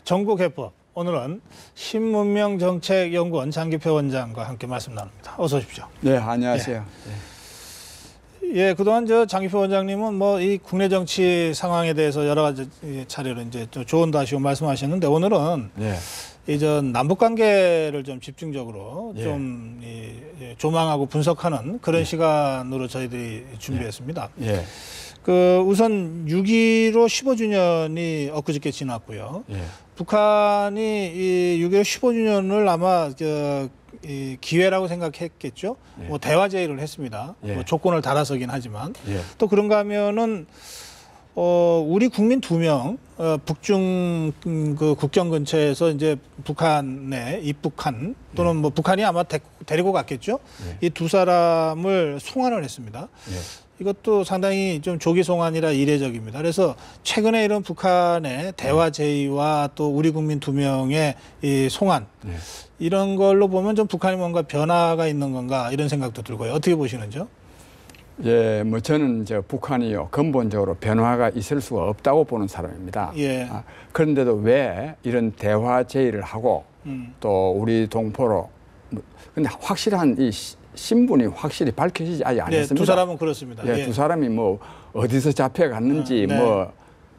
전국해법. 오늘은 신문명정책연구원 장기표 원장과 함께 말씀 나눕니다. 어서 오십시오. 네, 안녕하세요. 예, 그동안 장기표 원장님은 뭐 이 국내 정치 상황에 대해서 여러 가지 차례로 이제 조언도 하시고 말씀하셨는데 오늘은 이전 남북 관계를 좀 집중적으로 좀 조망하고 분석하는 그런 시간으로 저희들이 준비했습니다. 그 우선 6.15 15주년이 엊그저께 지났고요. 북한이 이 6.15 15주년을 아마 이 기회라고 생각했겠죠. 뭐 대화 제의를 했습니다. 뭐 조건을 달아서긴 하지만 또 그런가 하면은 우리 국민 2명 북중 그 국경 근처에서 이제 북한에 입북한 또는 뭐 북한이 아마 데리고 갔겠죠. 이 두 사람을 송환을 했습니다. 이것도 상당히 좀 조기 송환이라 이례적입니다. 그래서 최근에 이런 북한의 대화 제의와 또 우리 국민 2명의 이 송환 이런 걸로 보면 좀 북한이 뭔가 변화가 있는 건가 이런 생각도 들고요. 어떻게 보시는지요? 예, 뭐 저는 북한이요 근본적으로 변화가 있을 수가 없다고 보는 사람입니다. 그런데도 왜 이런 대화 제의를 하고 또 우리 동포로 근데 확실한 이 신분이 확실히 밝혀지지 아직 않았습니다. 두 사람은 그렇습니다. 두 사람이 뭐 어디서 잡혀갔는지 뭐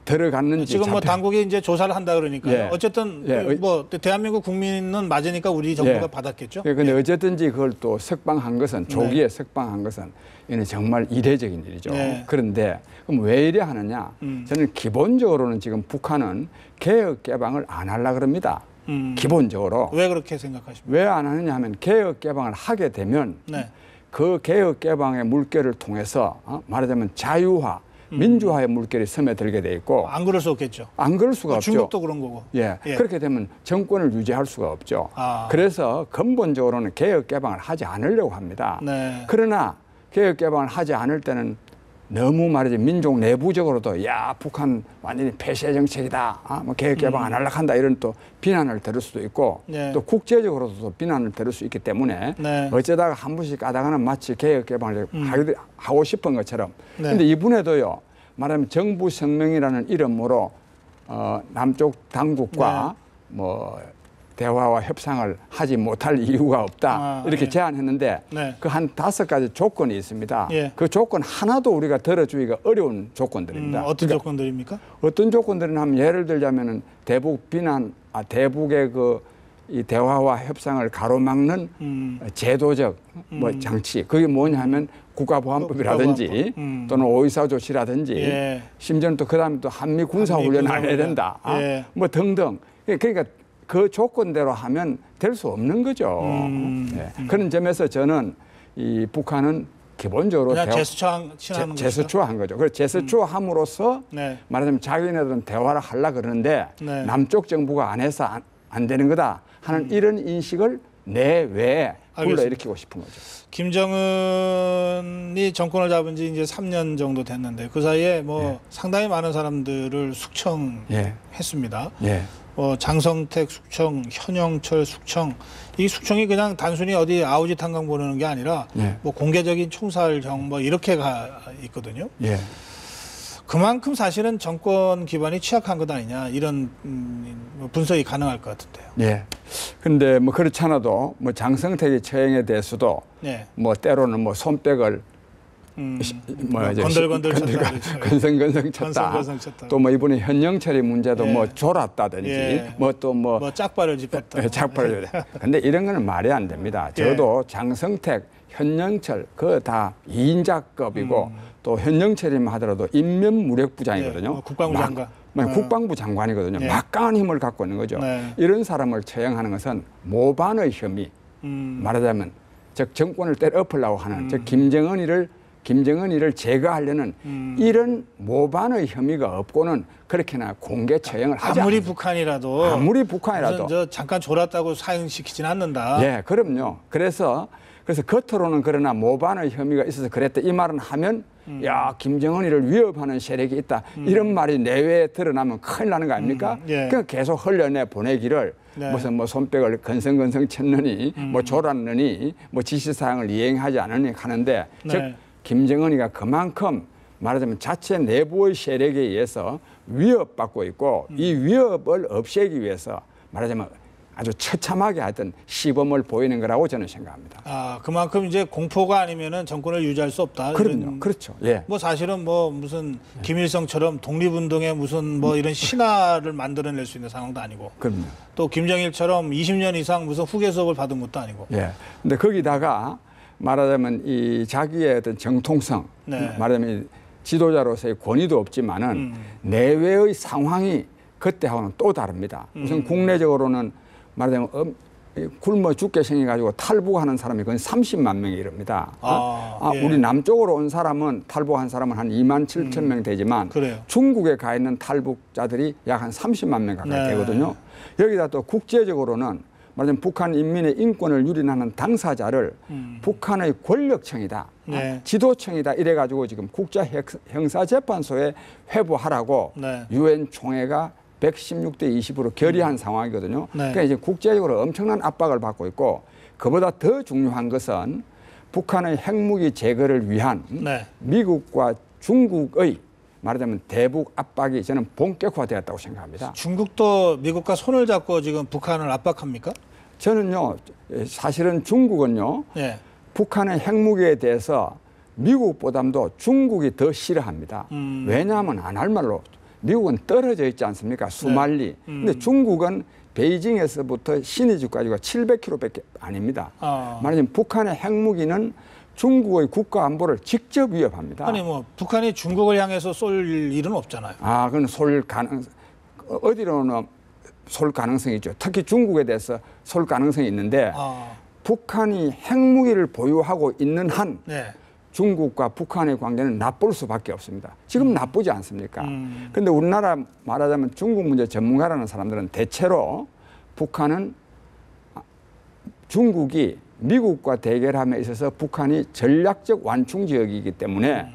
들어갔는지 지금 뭐 당국이 이제 조사를 한다 그러니까요. 어쨌든 뭐 대한민국 국민은 맞으니까 우리 정부가 받았겠죠. 그런데 어쨌든지 그걸 또 석방한 것은 조기에 석방한 것은 이는 정말 이례적인 일이죠. 그런데 그럼 왜 이래 하느냐? 저는 기본적으로는 지금 북한은 개혁 개방을 안 하려고 그럽니다. 기본적으로. 왜 그렇게 생각하십니까? 왜 안 하느냐 하면 개혁 개방을 하게 되면 그 개혁 개방의 물결을 통해서 말하자면 자유화, 민주화의 물결이 스며들게 돼 있고 안 그럴 수 없겠죠. 안 그럴 수가 없죠. 중국도 그런 거고. 그렇게 되면 정권을 유지할 수가 없죠. 그래서 근본적으로는 개혁 개방을 하지 않으려고 합니다. 그러나 개혁 개방을 하지 않을 때는 너무 말이지 민족 내부적으로도 야 북한 완전히 폐쇄 정책이다, 뭐 개혁 개방 안 하려고 한다 이런 또 비난을 들을 수도 있고 또 국제적으로도 비난을 들을 수 있기 때문에 어쩌다가 한 번씩 가다가는 마치 개혁 개방을 하고 싶은 것처럼. 그런데 이번에도요 말하면 정부 성명이라는 이름으로 남쪽 당국과 뭐 대화와 협상을 하지 못할 이유가 없다 이렇게 제안했는데 그 한 5가지 조건이 있습니다. 그 조건 하나도 우리가 들어주기가 어려운 조건들입니다. 어떤 조건들입니까? 어떤 조건들은 하면 예를 들자면은 대북 비난, 대북의 이 대화와 협상을 가로막는 제도적 뭐 장치 그게 뭐냐 하면 국가보안법이라든지 또는 오이사 조치라든지 심지어는 또 그다음에 또 한미 군사훈련을 안 해야 된다 뭐 등등. 그러니까 그 조건대로 하면 될 수 없는 거죠. 그런 점에서 저는 이 북한은 기본적으로 제스처한 거죠. 그래서 제스처함으로써 말하자면 자기네들은 대화를 하려고 그러는데 남쪽 정부가 안 해서 안 되는 거다 하는 이런 인식을 내외에 불러일으키고 싶은 거죠. 김정은이 정권을 잡은 지 이제 3년 정도 됐는데 그 사이에 뭐 상당히 많은 사람들을 숙청했습니다. 장성택 숙청, 현영철 숙청, 이 숙청이 그냥 단순히 어디 아우짓 한강 보내는 게 아니라 뭐 공개적인 총살형 뭐 이렇게 가 있거든요. 그만큼 사실은 정권 기반이 취약한 것 아니냐 이런 분석이 가능할 것 같은데요. 그런데 뭐 그렇지 않아도 뭐 장성택의 처형에 대해서도 뭐 때로는 뭐 손뼉을 건성건성 쳤다. 또 뭐 이번에 현영철의 문제도 뭐 졸았다든지 뭐 또 뭐 짝발을 짚었다. 짝발을. 근데 이런 거는 말이 안 됩니다. 저도 장성택, 현영철 그 다 2인자급이고 또 현영철이만 하더라도 인면무력부장이거든요. 국방부 장관. 국방부 장관이거든요. 막강한 힘을 갖고 있는 거죠. 이런 사람을 처형하는 것은 모반의 혐의. 말하자면 즉 정권을 때려엎으려고 하는 즉 김정은이를 제거하려는 이런 모반의 혐의가 없고는 그렇게나 공개 처형을 하지 아무리 않습니다. 북한이라도 잠깐 졸았다고 사형시키진 않는다. 그럼요. 그래서 겉으로는 그러나 모반의 혐의가 있어서 그랬다 이 말은 하면 야 김정은이를 위협하는 세력이 있다 이런 말이 내외에 드러나면 큰일 나는 거 아닙니까? 그러니까 계속 흘려내 보내기를 무슨 뭐 손뼉을 건성건성 쳤느니 뭐 졸았느니 뭐 지시사항을 이행하지 않으니 하는데 즉 김정은이가 그만큼 말하자면 자체 내부의 세력에 의해서 위협받고 있고 이 위협을 없애기 위해서 말하자면 아주 처참하게 하여튼 시범을 보이는 거라고 저는 생각합니다. 아, 그만큼 이제 공포가 아니면은 정권을 유지할 수 없다. 그럼요. 그렇죠. 예. 뭐 사실은 뭐 무슨 김일성처럼 독립운동에 무슨 뭐 이런 신화를 만들어낼 수 있는 상황도 아니고. 그럼요. 또 김정일처럼 20년 이상 무슨 후계 수업을 받은 것도 아니고. 예. 근데 거기다가 말하자면 이 자기의 어떤 정통성, 네. 말하자면 이 지도자로서의 권위도 없지만은 내외의 상황이 그때하고는 또 다릅니다. 우선 국내적으로는 말하자면 굶어 죽게 생겨가지고 탈북하는 사람이 거의 30만 명이 이릅니다. 예. 우리 남쪽으로 온 사람은 탈북한 사람은 한 2만 7천 명 되지만 그래요. 중국에 가 있는 탈북자들이 약 한 30만 명 가까이 네. 되거든요. 여기다 또 국제적으로는 말하자면 북한 인민의 인권을 유린하는 당사자를 북한의 권력청이다, 네. 지도청이다 이래가지고 지금 국제형사재판소에 회부하라고 네. 유엔 총회가 116대 20으로 결의한 상황이거든요. 네. 그러니까 이제 국제적으로 엄청난 압박을 받고 있고 그보다 더 중요한 것은 북한의 핵무기 제거를 위한 네. 미국과 중국의 말하자면 대북 압박이 저는 본격화되었다고 생각합니다. 중국도 미국과 손을 잡고 지금 북한을 압박합니까? 저는요, 사실은 중국은요, 예. 북한의 핵무기에 대해서 미국보다도 중국이 더 싫어합니다. 왜냐하면 안 할 말로 미국은 떨어져 있지 않습니까? 수말리. 근데 중국은 베이징에서부터 신의주까지가 700km밖에 아닙니다. 말하자면 북한의 핵무기는 중국의 국가 안보를 직접 위협합니다. 아니 뭐 북한이 중국을 향해서 쏠 일은 없잖아요. 그건 어디로는 쏠 가능성이 있죠. 특히 중국에 대해서 쏠 가능성이 있는데 북한이 핵무기를 보유하고 있는 한 네. 중국과 북한의 관계는 나쁠 수밖에 없습니다. 지금 나쁘지 않습니까? 그런데 우리나라 말하자면 중국 문제 전문가라는 사람들은 대체로 북한은 중국이 미국과 대결함에 있어서 북한이 전략적 완충 지역이기 때문에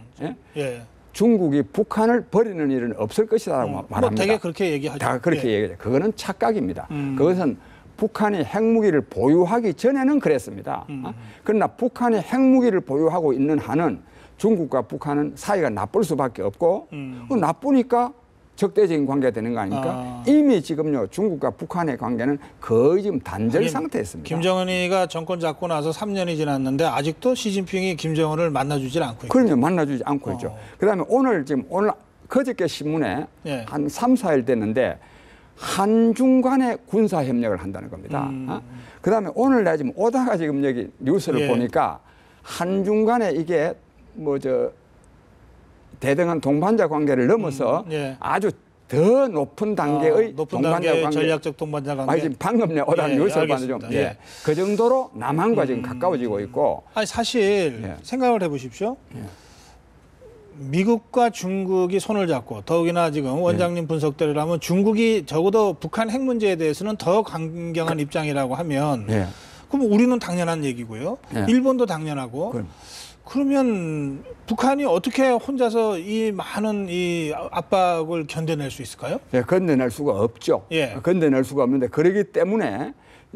예. 중국이 북한을 버리는 일은 없을 것이라고 말합니다. 뭐 되게 그렇게 얘기하죠. 다 그렇게 얘기해요. 그거는 착각입니다. 그것은 북한이 핵무기를 보유하기 전에는 그랬습니다. 그러나 북한이 핵무기를 보유하고 있는 한은 중국과 북한은 사이가 나쁠 수밖에 없고 나쁘니까 적대적인 관계가 되는 거 아닙니까? 이미 지금요 중국과 북한의 관계는 거의 지금 단절 상태에 있습니다. 김정은이가 정권 잡고 나서 3년이 지났는데 아직도 시진핑이 김정은을 만나주질 않고 있고. 그럼요. 만나주지 않고 있죠. 그다음에 오늘 그저께 신문에 한 3, 4일 됐는데 한중 간의 군사협력을 한다는 겁니다. 그다음에 오늘 내가 지금 오다가 지금 여기 뉴스를 보니까 한중 간에 이게 대등한 동반자 관계를 넘어서 아주 더 높은 단계의 동반자 관계, 전략적 동반자 관계. 지금 방금 내가 오다 뉴스를 봤는데 그 정도로 남한과 지금 가까워지고 있고. 아니 사실 생각을 해보십시오. 미국과 중국이 손을 잡고 더욱이나 지금 원장님 분석대로라면 중국이 적어도 북한 핵 문제에 대해서는 더 강경한 입장이라고 하면 그럼 우리는 당연한 얘기고요. 일본도 당연하고. 그러면 북한이 어떻게 혼자서 이 많은 이 압박을 견뎌낼 수 있을까요? 견뎌낼 수가 없죠. 견뎌낼 수가 없는데 그러기 때문에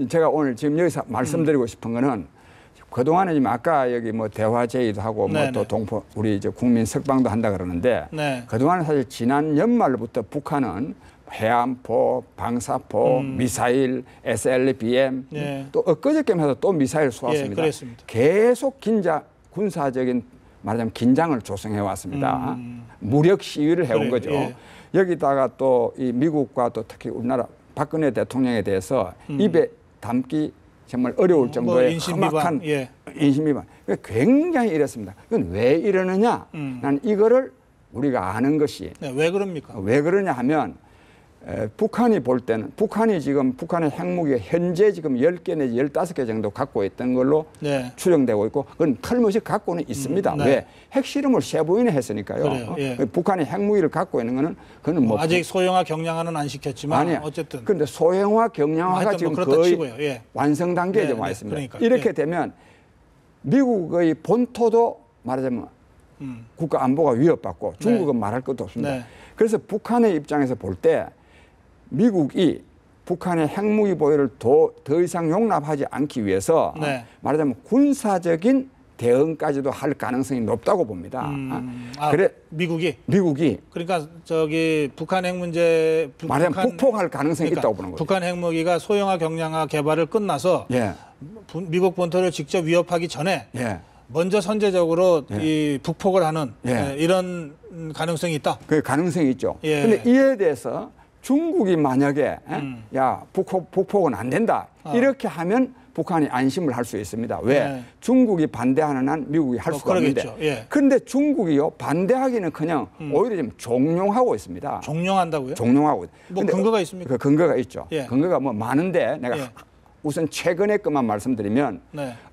제가 오늘 지금 여기서 말씀드리고 싶은 거는 그동안에 지금 아까 여기 뭐 대화제의도 하고 뭐 또 동포 우리 이제 국민 석방도 한다 그러는데 그동안에 사실 지난 연말부터 북한은 해안포, 방사포, 미사일, SLBM 또 엊그저께만 해도 또 미사일 쏘았습니다. 계속 군사적인 말하자면 긴장을 조성해 왔습니다. 무력 시위를 해온 거죠. 여기다가 또 이 미국과 또 특히 우리나라 박근혜 대통령에 대해서 입에 담기 정말 어려울 정도의 험악한 인신 비판. 굉장히 이랬습니다. 그건 왜 이러느냐? 난 이거를 우리가 아는 것이 왜 그럽니까? 왜 그러냐 하면 북한이 볼 때는 북한이 지금 북한의 핵무기가 현재 지금 10개 내지 15개 정도 갖고 있던 걸로 추정되고 있고 그건 틀림없이 갖고는 있습니다. 왜? 핵실험을 3번이나 했으니까요. 북한이 핵무기를 갖고 있는 거는 그건 뭐 아직 소형화 경량화는 안 시켰지만 어쨌든 그런데 소형화 경량화가 지금 거의 완성 단계에 와 있습니다. 그러니까. 이렇게 되면 미국의 본토도 말하자면 국가 안보가 위협받고 중국은 말할 것도 없습니다. 그래서 북한의 입장에서 볼 때 미국이 북한의 핵무기 보유를 더 이상 용납하지 않기 위해서 말하자면 군사적인 대응까지도 할 가능성이 높다고 봅니다. 그래 미국이 그러니까 저기 북한 핵 문제 말하자면 북폭할 가능성이 있다고 보는 거죠. 북한 핵무기가 소형화 경량화 개발을 끝나서 미국 본토를 직접 위협하기 전에 먼저 선제적으로 이 북폭을 하는 이런 가능성이 있다. 그 가능성이 있죠. 그런데 이에 대해서 중국이 만약에 야 북폭은 안 된다 이렇게 하면 북한이 안심을 할 수 있습니다. 왜? 중국이 반대하는 한 미국이 할 수가 없는데. 그런데 중국이요 반대하기는커녕 오히려 좀 종용하고 있습니다. 종용한다고요? 종용하고. 뭐 근거가 있습니까? 그 근거가 있죠. 근거가 뭐 많은데 내가 우선 최근에 것만 말씀드리면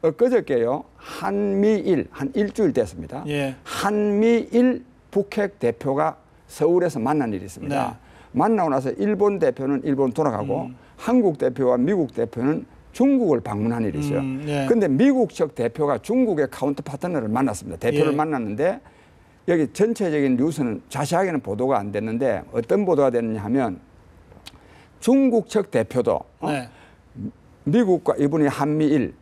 엊그저께요 한미일 한 일주일 됐습니다. 한미일 북핵 대표가 서울에서 만난 일이 있습니다. 만나고 나서 일본 대표는 일본 돌아가고 한국 대표와 미국 대표는 중국을 방문한 일이 있어요. 그런데 미국 측 대표가 중국의 카운터 파트너를 만났습니다. 대표를 만났는데 여기 전체적인 뉴스는 자세하게는 보도가 안 됐는데 어떤 보도가 됐느냐 하면 중국 측 대표도 미국과 이분이 한미일,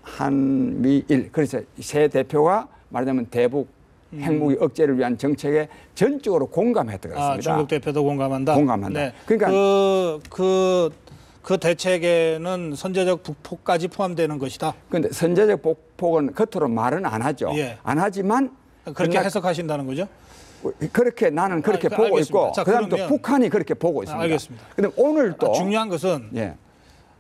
한미일. 그래서 세 대표가 말하자면 대북 핵무기 억제를 위한 정책에 전적으로 공감했던 것 같습니다. 중국 대표도 공감한다. 공감한다. 그러니까 그 대책에는 선제적 북폭까지 포함되는 것이다. 그런데 선제적 북폭은 겉으로 말은 안 하죠. 안 하지만 그렇게 해석하신다는 거죠? 그렇게 나는 그렇게 보고 알겠습니다. 있고 그다음 또 북한이 그렇게 보고 있습니다. 알겠습니다. 그런데 오늘 또 중요한 것은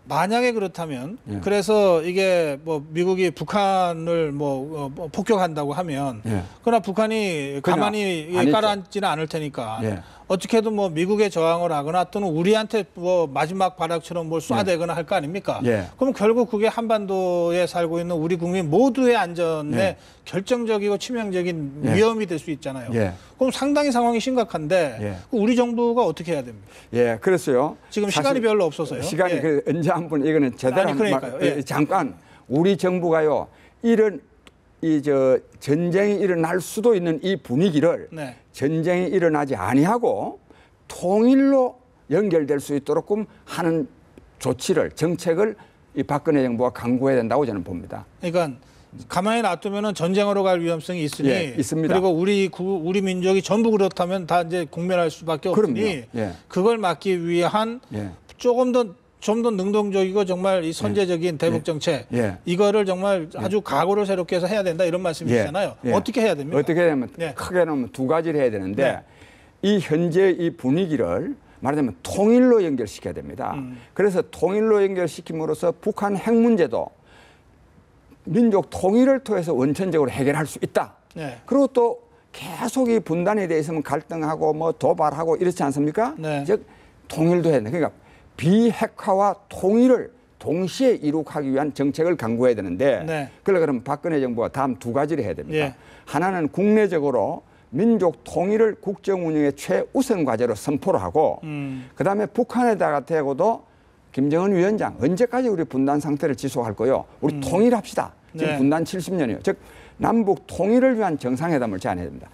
만약에 그렇다면 그래서 이게 뭐 미국이 북한을 뭐 폭격한다고 하면 그러나 북한이 가만히 깔아앉지는 않을 테니까 어떻게든 뭐 미국에 저항을 하거나 또는 우리한테 뭐 마지막 발악처럼 뭘 쏴대거나 할 거 아닙니까? 그럼 결국 그게 한반도에 살고 있는 우리 국민 모두의 안전에 결정적이고 치명적인 위험이 될 수 있잖아요. 그럼 상당히 상황이 심각한데 우리 정부가 어떻게 해야 됩니까? 그랬어요. 지금 시간이 별로 없어서요. 시간이 언제 한번 이거는 제대로 잠깐 우리 정부가요 이런 전쟁이 일어날 수도 있는 이 분위기를 전쟁이 일어나지 아니하고 통일로 연결될 수 있도록 하는 조치를 정책을 이 박근혜 정부가 강구해야 된다고 저는 봅니다. 그러니까 가만히 놔두면 전쟁으로 갈 위험성이 있으니 있습니다. 그리고 우리 민족이 전부 그렇다면 다 이제 공멸할 수밖에 없으니 그걸 막기 위한 좀 더 능동적이고 정말 이 선제적인 대북 정책 이거를 정말 아주 각오를 새롭게 해서 해야 된다 이런 말씀이시잖아요. 어떻게 해야 됩니까? 어떻게 하면 크게 놓으면 두 가지를 해야 되는데 이 현재 이 분위기를 말하자면 통일로 연결시켜야 됩니다. 그래서 통일로 연결시킴으로써 북한 핵 문제도 민족 통일을 통해서 원천적으로 해결할 수 있다. 그리고 또 계속 이 분단에 대해 있으면 갈등하고 뭐 도발하고 이렇지 않습니까? 즉 통일도 해야 돼. 그러니까 비핵화와 통일을 동시에 이룩하기 위한 정책을 강구해야 되는데 그러면 박근혜 정부가 다음 두 가지를 해야 됩니다. 하나는 국내적으로 민족 통일을 국정 운영의 최우선 과제로 선포를 하고 그다음에 북한에다가 대고도 김정은 위원장 언제까지 우리 분단 상태를 지속할 거요? 우리 통일합시다. 지금 분단 70년이요. 즉 남북 통일을 위한 정상회담을 제안해야 됩니다.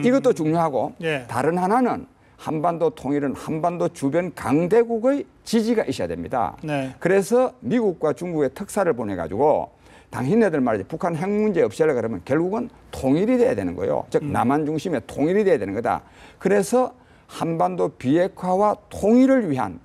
이것도 중요하고 다른 하나는 한반도 통일은 한반도 주변 강대국의 지지가 있어야 됩니다. 그래서 미국과 중국의 특사를 보내가지고 당신네들 말이지 북한 핵 문제 없애려 그러면 결국은 통일이 돼야 되는 거예요. 즉 남한 중심의 통일이 돼야 되는 거다. 그래서 한반도 비핵화와 통일을 위한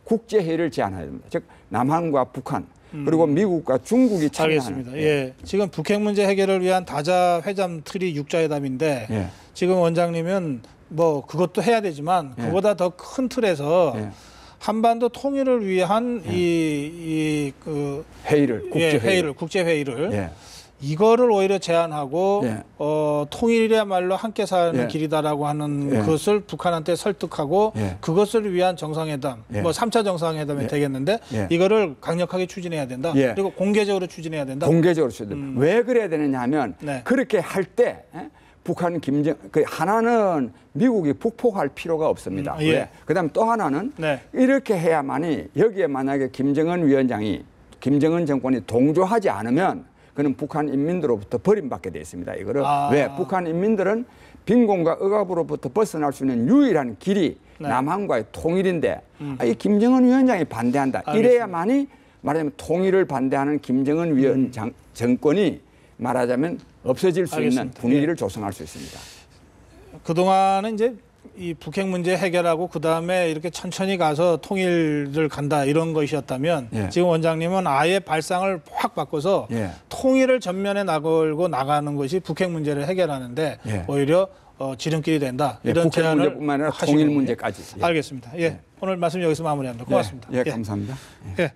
국제회의를 제안해야 됩니다. 즉 남한과 북한 그리고 미국과 중국이 참여하는. 알겠습니다. 지금 북핵 문제 해결을 위한 다자 회담 틀이 육자회담인데 지금 원장님은 뭐 그것도 해야 되지만 그보다 더 큰 틀에서 한반도 통일을 위한 그 회의를 국제회의를 이거를 오히려 제안하고 통일이야말로 함께 사는 길이다라고 하는 것을 북한한테 설득하고 그것을 위한 정상회담, 뭐 3차 정상회담이 되겠는데 이거를 강력하게 추진해야 된다. 그리고 공개적으로 추진해야 된다. 공개적으로 추진. 왜 그래야 되느냐 하면 그렇게 할 때 북한 하나는 미국이 북폭할 필요가 없습니다. 그다음 또 하나는 이렇게 해야만이 여기에 만약에 김정은 정권이 동조하지 않으면 그는 북한 인민들로부터 버림받게 돼 있습니다. 이거를 왜 북한 인민들은 빈곤과 억압으로부터 벗어날 수 있는 유일한 길이 남한과의 통일인데 이 김정은 위원장이 반대한다. 이래야만이 말하자면 통일을 반대하는 김정은 위원장 정권이 말하자면 없어질 수 알겠습니다. 있는 분위기를 조성할 수 있습니다. 그동안은 이제 이 북핵 문제 해결하고 그다음에 이렇게 천천히 가서 통일을 간다 이런 것이었다면 예. 지금 원장님은 아예 발상을 확 바꿔서 예. 통일을 전면에 나걸고 나가는 것이 북핵 문제를 해결하는데 예. 오히려 지름길이 된다. 예, 이런 북핵 제안을 문제뿐만 아니라 통일 문제까지. 알겠습니다. 예. 오늘 말씀 여기서 마무리합니다. 고맙습니다. 예, 감사합니다. 예.